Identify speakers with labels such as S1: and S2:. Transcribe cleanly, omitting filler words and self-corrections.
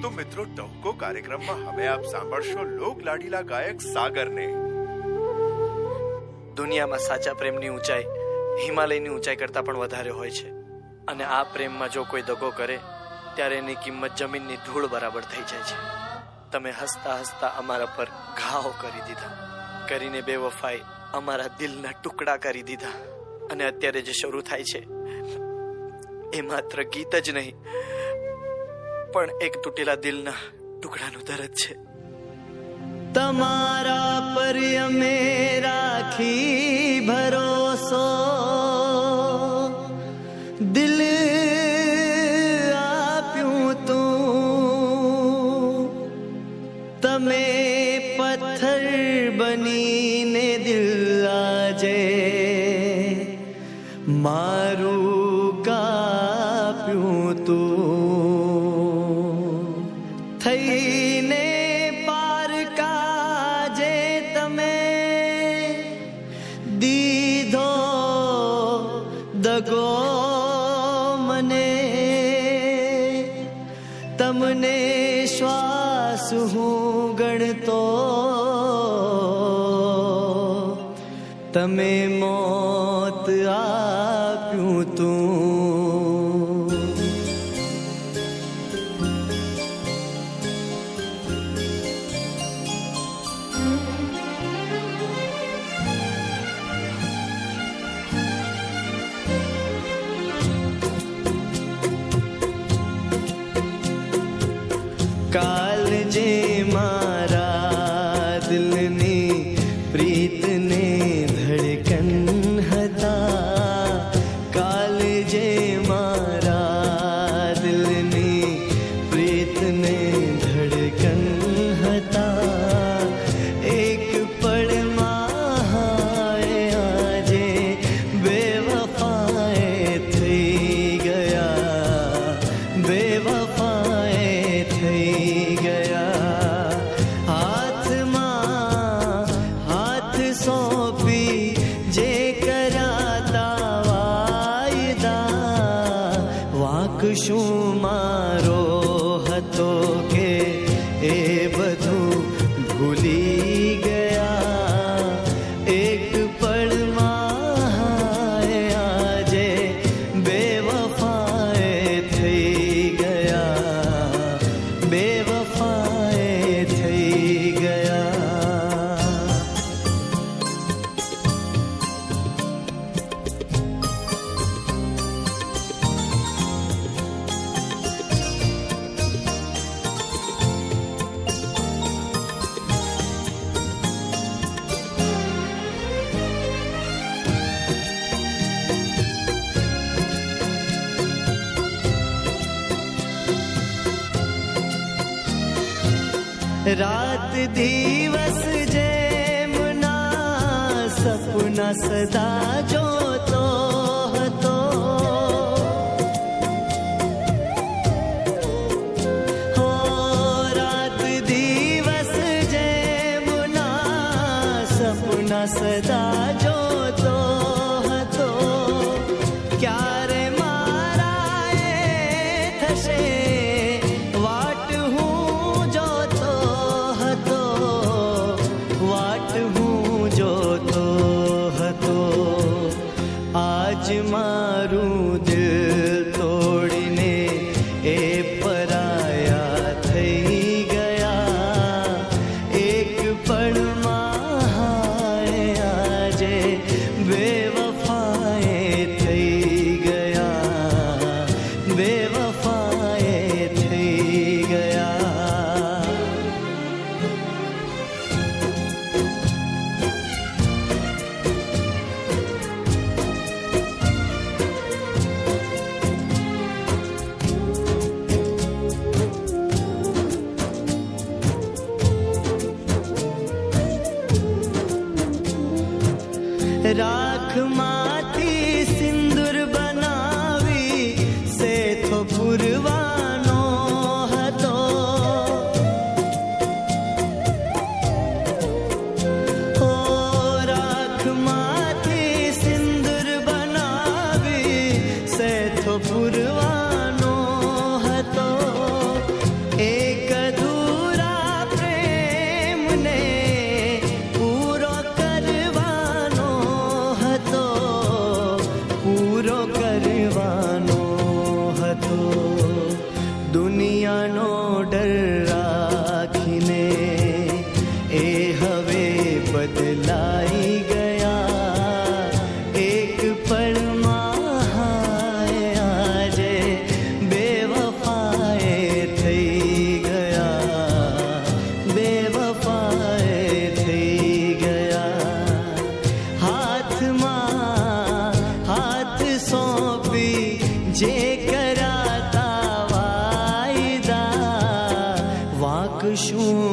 S1: તો મિત્રો ટહુકો કાર્યક્રમમાં હવે આપ સાંભળશો લોક લાડીલા ગાયક સાગરને.
S2: દુનિયામાં સાચા પ્રેમની ઊંચાઈ હિમાલયની ઊંચાઈ કરતાં પણ વધારે હોય છે, અને આ પ્રેમમાં જો કોઈ દગો કરે ત્યારે એની કિંમત જમીનની ધૂળ બરાબર થઈ જાય છે. તમે હસતા હસતા અમારા પર ઘાવ કરી દીધા, કરીને બેવફાઈ અમારા દિલના ટુકડા કરી દીધા, અને અત્યારે જે શરૂ થાય છે એ માત્ર ગીત જ નહીં પણ એક તૂટેલા દિલના ટુકડાનું દર્દ છે. તમારા પર અમે રાખી ભરોસો, દિલ આપ્યું તું, તમે પથ્થર બનીને દિલ આજે મારું કાપ્યું તું. થઈને પારકા જે તમે દીધો દગો મને, તમને શ્વાસ હું ગણતો, તમે મોત આપ્યું તું. કાલ જે મારા દિલની પ્રીતને ધડકન હતા, કાલ જે મારા દિલની પ્રીતને ધડકન હતા, એક પળમાં હાય આજે બેવફાએ થઈ ગયા, બેવફાએ થઈ ગયા. હાથમાં હાથ સોંપી જે કરાતા વાયદા, વાંક શું મારો હતો કે એ બધું ભૂલી ગયા. એક પળમાં હાય આજે બેવફાએ થઈ ગયા, બેવફાએ થઈ ગયા. રાત દિવસ જેમના સપના સદા જોતો હતો, હો રાત દિવસ જેમના સપના સદા જોતો હતો. ક્યારે મારા એ થશે વાટ હું જોતો હતો, વાટ હું જોતો હતો. આજ મારું દિલ તોડીને એ પરાયા થઈ ગયા. એક પળમાં હાય આજે બેવફાએ થઈ ગયા, બેવફાએ થઈ ગયા. રાખમાંથી સિંદૂર બનાવી સેથો પૂરવાનો હતો, હો રાખમાંથી સિંદૂર બનાવી સેથો પૂરવાનો હતો. એક
S3: શું